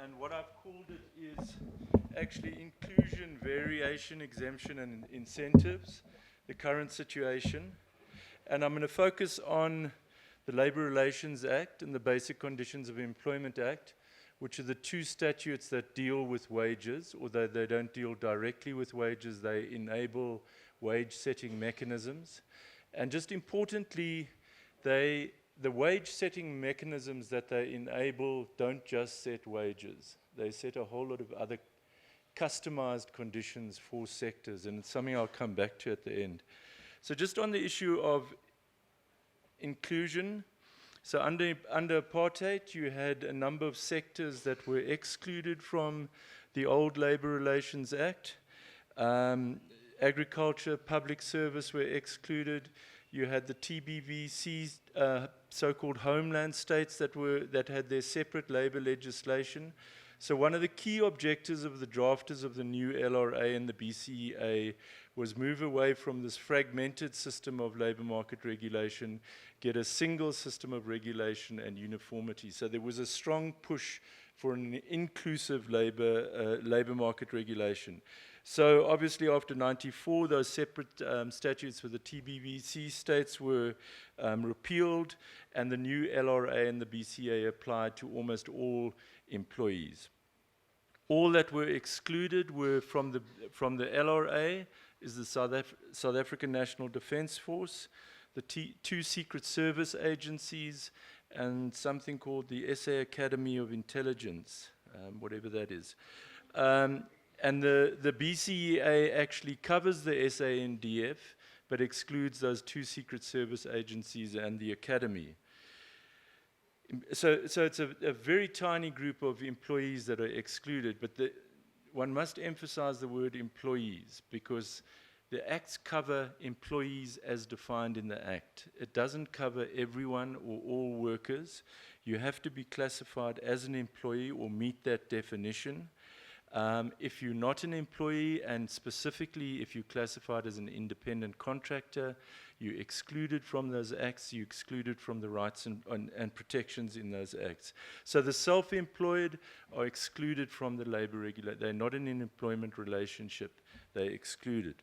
And what I've called it is actually inclusion, variation, exemption, and incentives, the current situation. And I'm going to focus on the Labour Relations Act and the Basic Conditions of Employment Act, which are the two statutes that deal with wages, although they don't deal directly with wages, they enable wage-setting mechanisms. And just importantly, the wage-setting mechanisms that they enable don't just set wages. They set a whole lot of other customized conditions for sectors, and it's something I'll come back to at the end. So just on the issue of inclusion, so under apartheid, you had a number of sectors that were excluded from the old Labour Relations Act. Agriculture, public service were excluded. You had the TBVC, so-called homeland states that had their separate labour legislation. So one of the key objectives of the drafters of the new LRA and the BCEA was move away from this fragmented system of labour market regulation, get a single system of regulation and uniformity. So there was a strong push for an inclusive labour market regulation. So obviously after 94, those separate statutes for the TBVC states were repealed, and the new LRA and the BCA applied to almost all employees. All that were excluded were from the LRA is the South African National Defence Force, the two Secret Service agencies, and something called the SA Academy of Intelligence, whatever that is. And the BCEA actually covers the SANDF, but excludes those two Secret Service agencies and the Academy. So it's a very tiny group of employees that are excluded, but one must emphasize the word employees, because the acts cover employees as defined in the act. It doesn't cover everyone or all workers. You have to be classified as an employee or meet that definition. If you're not an employee, and specifically if you're classified as an independent contractor, you're excluded from those acts, you're excluded from the rights and protections in those acts. So the self-employed are excluded from the labour regulator. They're not in an employment relationship, they're excluded.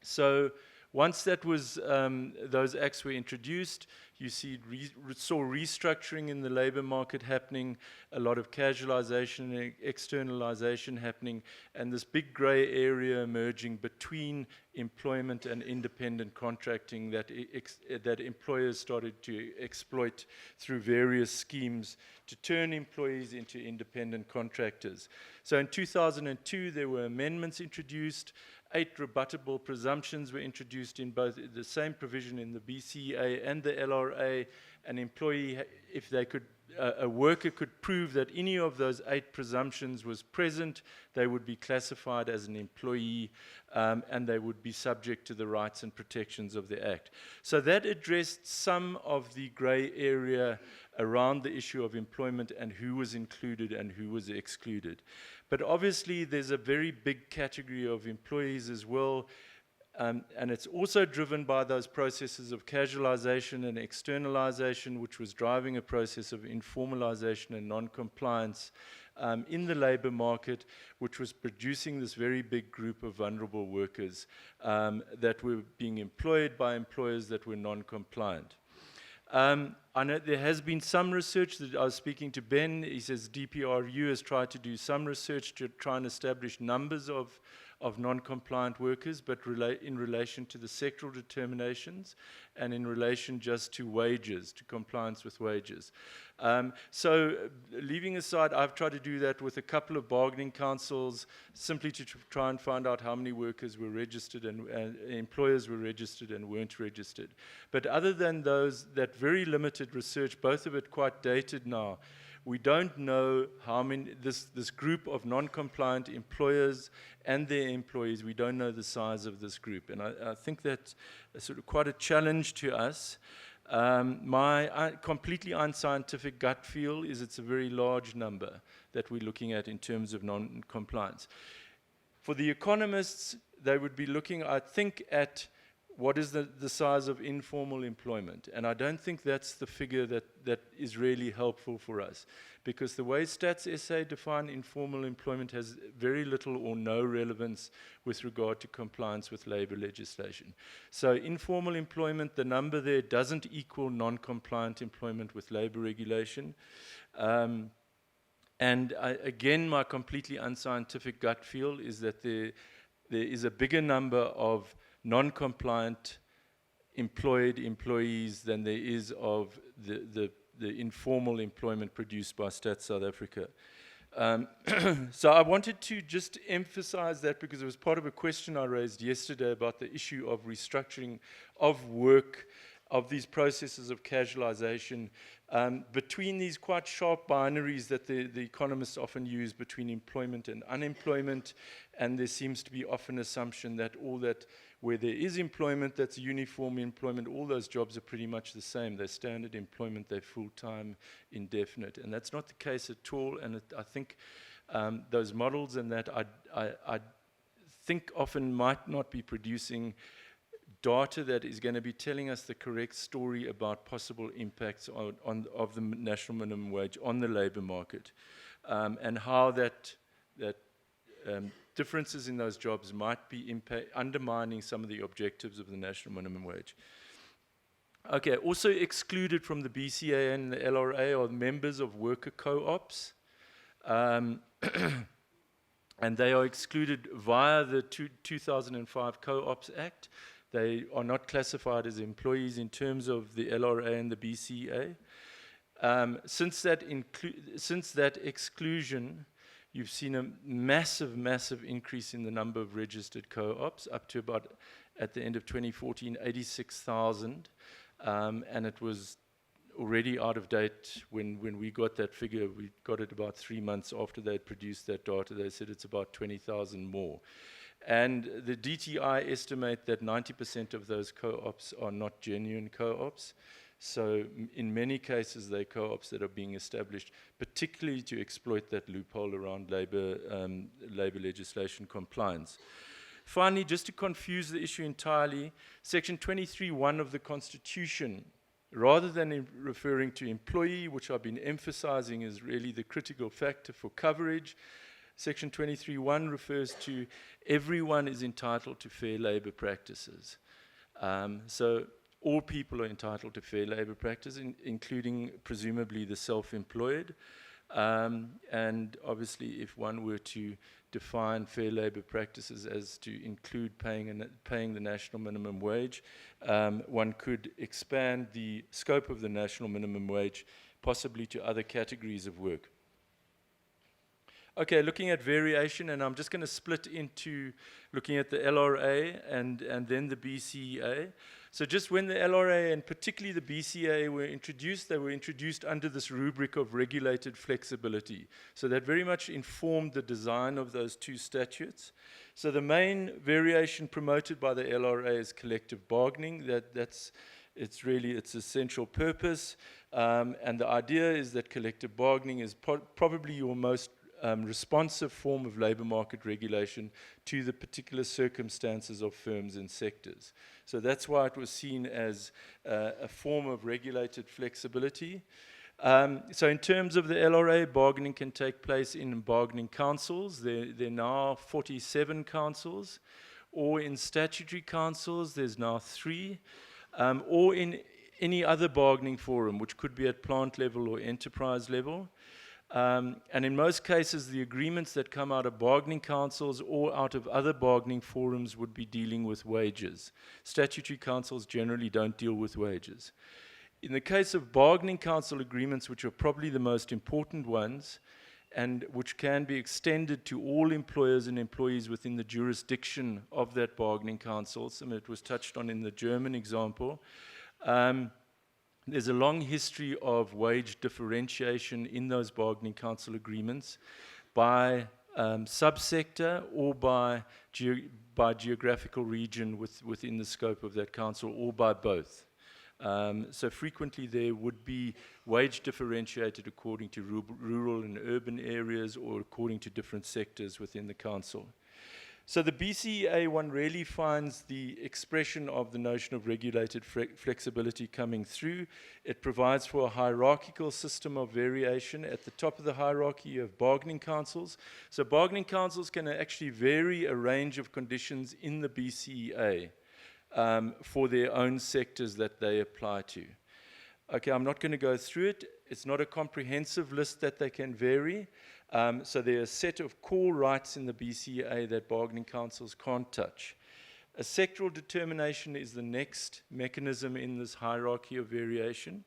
So once that was, those acts were introduced, you saw restructuring in the labour market happening, a lot of casualisation and externalisation happening, and this big grey area emerging between employment and independent contracting that employers started to exploit through various schemes to turn employees into independent contractors. So in 2002, there were amendments introduced. 8 rebuttable presumptions were introduced in both the same provision in the BCEA and the LRA. An employee, if they could, a worker could prove that any of those 8 presumptions was present, they would be classified as an employee, and they would be subject to the rights and protections of the Act. So that addressed some of the grey area around the issue of employment and who was included and who was excluded. But obviously there's a very big category of employees as well, and it's also driven by those processes of casualisation and externalisation, which was driving a process of informalisation and non-compliance in the labour market, which was producing this very big group of vulnerable workers that were being employed by employers that were non-compliant. I know there has been some research that I was speaking to Ben. He says DPRU has tried to do some research to try and establish numbers of non-compliant workers, but in relation to the sectoral determinations and in relation just to wages, to compliance with wages. So leaving aside, I've tried to do that with a couple of bargaining councils, simply to try and find out how many workers were registered and employers were registered and weren't registered. But other than those, that very limited research, both of it quite dated now, we don't know how many, this group of non-compliant employers and their employees, we don't know the size of this group. And I think that's sort of quite a challenge to us. My completely unscientific gut feel is it's a very large number that we're looking at in terms of non-compliance. For the economists, they would be looking, I think, at what is the size of informal employment? And I don't think that's the figure that is really helpful for us, because the way Stats SA define informal employment has very little or no relevance with regard to compliance with labor legislation. So informal employment, the number there doesn't equal non-compliant employment with labor regulation. Again, my completely unscientific gut feel is that there is a bigger number of non-compliant employed employees than there is of the informal employment produced by Stats South Africa. So I wanted to just emphasize that, because it was part of a question I raised yesterday about the issue of restructuring of work, of these processes of casualization, between these quite sharp binaries that the economists often use between employment and unemployment. And there seems to be often assumption that where there is employment, that's uniform employment, all those jobs are pretty much the same. They're standard employment, they're full-time, indefinite. And that's not the case at all. And I think those models and that I think often might not be producing data that is going to be telling us the correct story about possible impacts of the national minimum wage on the labor market, and how that differences in those jobs might be undermining some of the objectives of the national minimum wage. Okay, also excluded from the BCA and the LRA are members of worker co-ops, and they are excluded via the 2005 Co-ops Act. They are not classified as employees in terms of the LRA and the BCA. Since that exclusion, you've seen a massive increase in the number of registered co-ops, up to about, at the end of 2014, 86,000. And it was already out of date when we got that figure. We got it about 3 months after they'd produced that data. They said it's about 20,000 more. And the DTI estimate that 90% of those co-ops are not genuine co-ops. So in many cases, they're co-ops that are being established, particularly to exploit that loophole around labor legislation compliance. Finally, just to confuse the issue entirely, Section 23(1) of the Constitution, rather than referring to employee, which I've been emphasizing is really the critical factor for coverage, Section 23(1) refers to everyone is entitled to fair labor practices. So all people are entitled to fair labor practice, including presumably the self-employed. And obviously, if one were to define fair labor practices as to include paying the national minimum wage, one could expand the scope of the national minimum wage possibly to other categories of work. Okay, looking at variation, and I'm just going to split into looking at the LRA and then the BCA. So just when the LRA and particularly the BCA were introduced, they were introduced under this rubric of regulated flexibility. So that very much informed the design of those two statutes. So the main variation promoted by the LRA is collective bargaining. It's its essential purpose. And the idea is that collective bargaining is probably your most responsive form of labor market regulation to the particular circumstances of firms and sectors. So that's why it was seen as a form of regulated flexibility. So in terms of the LRA, bargaining can take place in bargaining councils. There are now 47 councils, or in statutory councils, there's now 3, or in any other bargaining forum, which could be at plant level or enterprise level. And in most cases, the agreements that come out of bargaining councils or out of other bargaining forums would be dealing with wages. Statutory councils generally don't deal with wages. In the case of bargaining council agreements, which are probably the most important ones, and which can be extended to all employers and employees within the jurisdiction of that bargaining council, some of it was touched on in the German example, there's a long history of wage differentiation in those bargaining council agreements by subsector or by geographical region within the scope of that council, or by both. So frequently there would be wage differentiated according to rural and urban areas, or according to different sectors within the council. So the BCEA one really finds the expression of the notion of regulated flexibility coming through. It provides for a hierarchical system of variation. At the top of the hierarchy, you have bargaining councils. So bargaining councils can actually vary a range of conditions in the BCEA for their own sectors that they apply to. Okay, I'm not going to go through it. It's not a comprehensive list that they can vary. So there are a set of core rights in the BCA that bargaining councils can't touch. A sectoral determination is the next mechanism in this hierarchy of variation.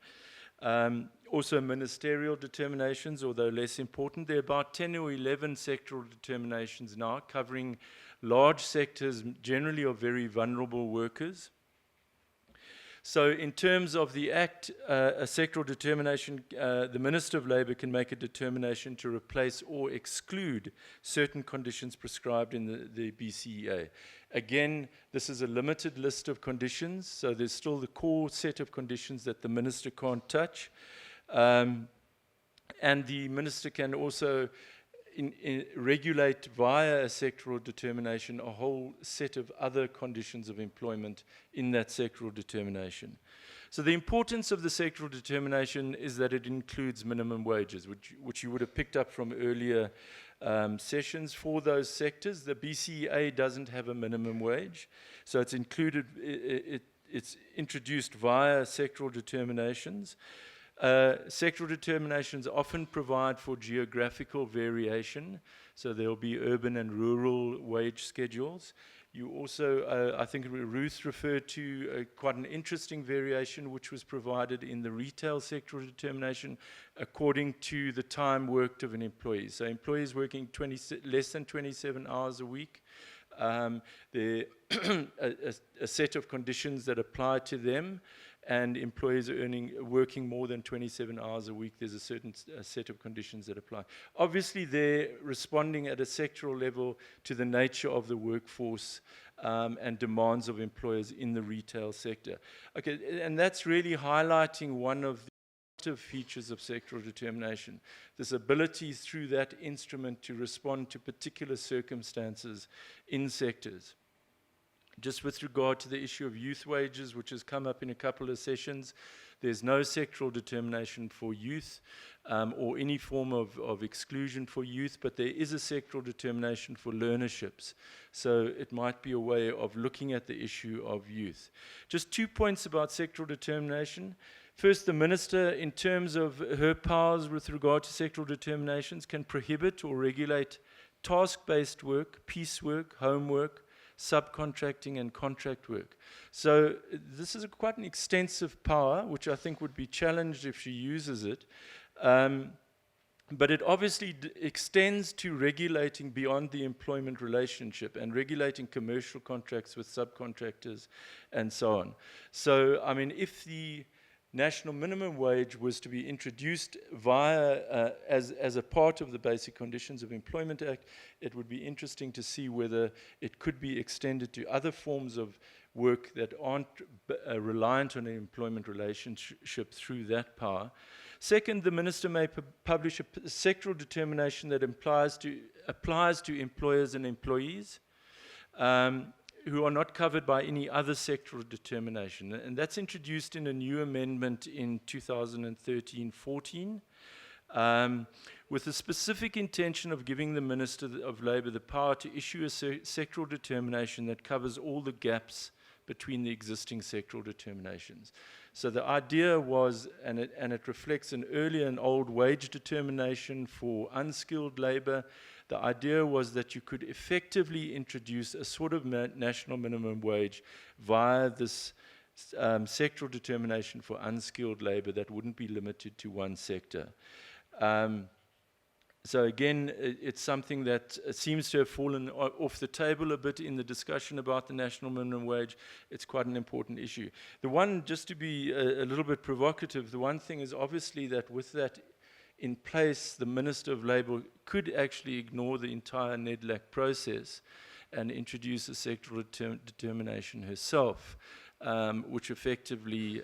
Also ministerial determinations, although less important. There are about 10 or 11 sectoral determinations now covering large sectors, generally of very vulnerable workers. So in terms of the Act, a sectoral determination, the Minister of Labour can make a determination to replace or exclude certain conditions prescribed in the BCEA. Again, this is a limited list of conditions, so there's still the core set of conditions that the Minister can't touch. And the Minister can also regulate via a sectoral determination a whole set of other conditions of employment in that sectoral determination. So the importance of the sectoral determination is that it includes minimum wages, which you would have picked up from earlier sessions for those sectors. The BCEA doesn't have a minimum wage, so it's included, it's introduced via sectoral determinations. Sectoral determinations often provide for geographical variation, so there will be urban and rural wage schedules. You also, I think Ruth referred to quite an interesting variation which was provided in the retail sectoral determination according to the time worked of an employee. So employees working less than 27 hours a week, there a set of conditions that apply to them, and employees are working more than 27 hours a week, there's a certain set of conditions that apply. Obviously, they're responding at a sectoral level to the nature of the workforce and demands of employers in the retail sector. Okay, and that's really highlighting one of the features of sectoral determination, this ability through that instrument to respond to particular circumstances in sectors. Just with regard to the issue of youth wages, which has come up in a couple of sessions, there's no sectoral determination for youth or any form of exclusion for youth, but there is a sectoral determination for learnerships. So it might be a way of looking at the issue of youth. Just 2 points about sectoral determination. First, the Minister, in terms of her powers with regard to sectoral determinations, can prohibit or regulate task-based work, piecework, homework, subcontracting and contract work. So this is quite an extensive power, which I think would be challenged if she uses it. But it obviously extends to regulating beyond the employment relationship and regulating commercial contracts with subcontractors and so on. So, I mean, if the national minimum wage was to be introduced via, as a part of the Basic Conditions of Employment Act, it would be interesting to see whether it could be extended to other forms of work that aren't reliant on an employment relationship through that power. Second, the Minister may publish a sectoral determination that applies to employers and employees who are not covered by any other sectoral determination. And that's introduced in a new amendment in 2013-14, with the specific intention of giving the Minister of Labour the power to issue a sectoral determination that covers all the gaps between the existing sectoral determinations. So the idea was, and it reflects an early and old wage determination for unskilled labour. The idea was that you could effectively introduce a sort of national minimum wage via this sectoral determination for unskilled labour that wouldn't be limited to one sector. So again, it's something that seems to have fallen off the table a bit in the discussion about the national minimum wage. It's quite an important issue. The one, just to be a little bit provocative, the one thing is obviously that with that in place, the Minister of Labour could actually ignore the entire NEDLAC process and introduce a sectoral determination herself, which effectively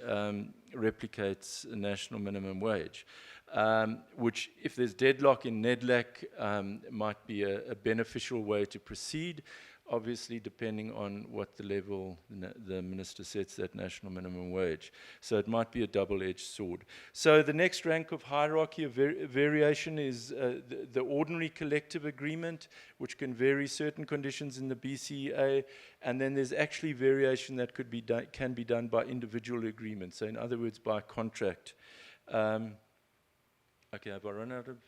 replicates a national minimum wage. Which, if there's deadlock in NEDLAC, might be a beneficial way to proceed. obviously depending on what the level the minister sets that national minimum wage. So it might be a double-edged sword. So the next rank of hierarchy of variation is the ordinary collective agreement, which can vary certain conditions in the BCEA, and then there's actually variation that can be done by individual agreements. So in other words, by contract. Okay, have I run out of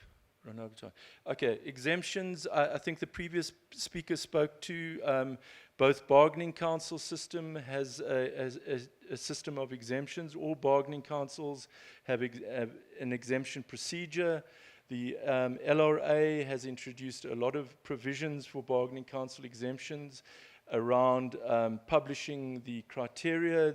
time? Okay, exemptions. I think the previous speaker spoke to both bargaining council system has a system of exemptions. All bargaining councils have an exemption procedure. The LRA has introduced a lot of provisions for bargaining council exemptions around publishing the criteria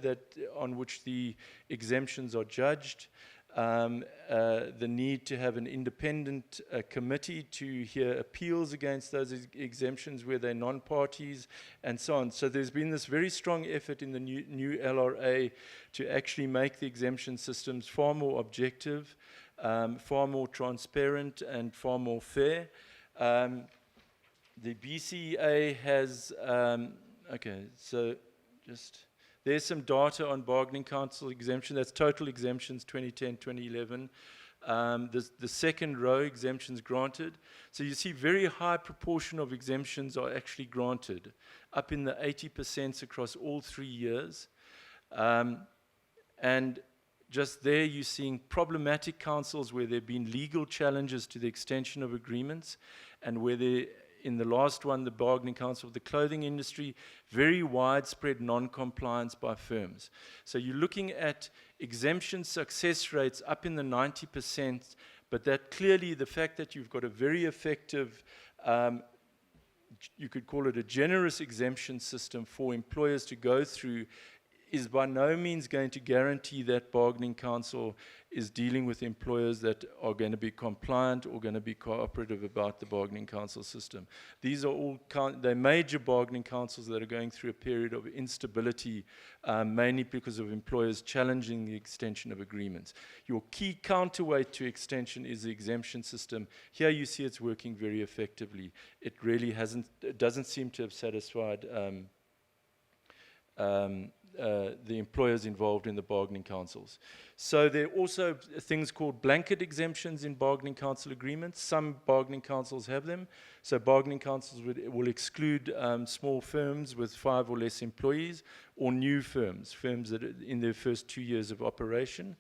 on which the exemptions are judged. The need to have an independent committee to hear appeals against those exemptions where they're non-parties, and so on. So there's been this very strong effort in the new LRA to actually make the exemption systems far more objective, far more transparent, and far more fair. The BCEA has, okay, so just... There's some data on bargaining council exemption. That's total exemptions 2010, 2011. The second row, exemptions granted. So you see very high proportion of exemptions are actually granted, up in the 80% across all 3 years. And just there you're seeing problematic councils where there have been legal challenges to the extension of agreements, and where in the last one, the bargaining council of the clothing industry, very widespread non-compliance by firms. So you're looking at exemption success rates up in the 90%, but that clearly the fact that you've got a very effective, you could call it a generous exemption system for employers to go through, is by no means going to guarantee that bargaining council is dealing with employers that are going to be compliant or going to be cooperative about the bargaining council system. These are all they're major bargaining councils that are going through a period of instability, mainly because of employers challenging the extension of agreements. Your key counterweight to extension is the exemption system. Here you see it's working very effectively. It really doesn't seem to have satisfied the employers involved in the bargaining councils. So there are also things called blanket exemptions in bargaining council agreements. Some bargaining councils have them. So bargaining councils will exclude small firms with 5 or less employees, or new firms that are in their first 2 years of operation.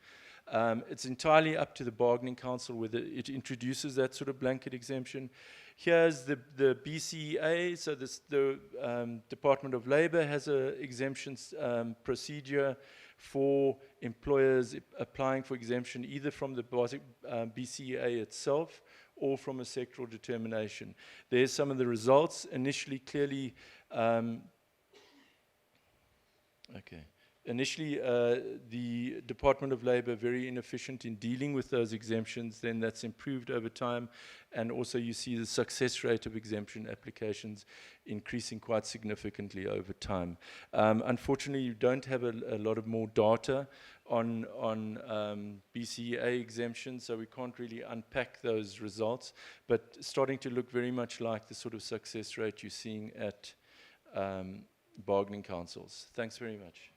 It's entirely up to the bargaining council whether it introduces that sort of blanket exemption. Here's the BCEA, so the Department of Labor has an exemptions procedure for employers applying for exemption either from the BCEA itself or from a sectoral determination. There's some of the results. Initially, clearly, the Department of Labor very inefficient in dealing with those exemptions. Then that's improved over time, and also you see the success rate of exemption applications increasing quite significantly over time. Unfortunately, you don't have a lot of more data on BCEA exemptions, so we can't really unpack those results, but starting to look very much like the sort of success rate you're seeing at bargaining councils. Thanks very much.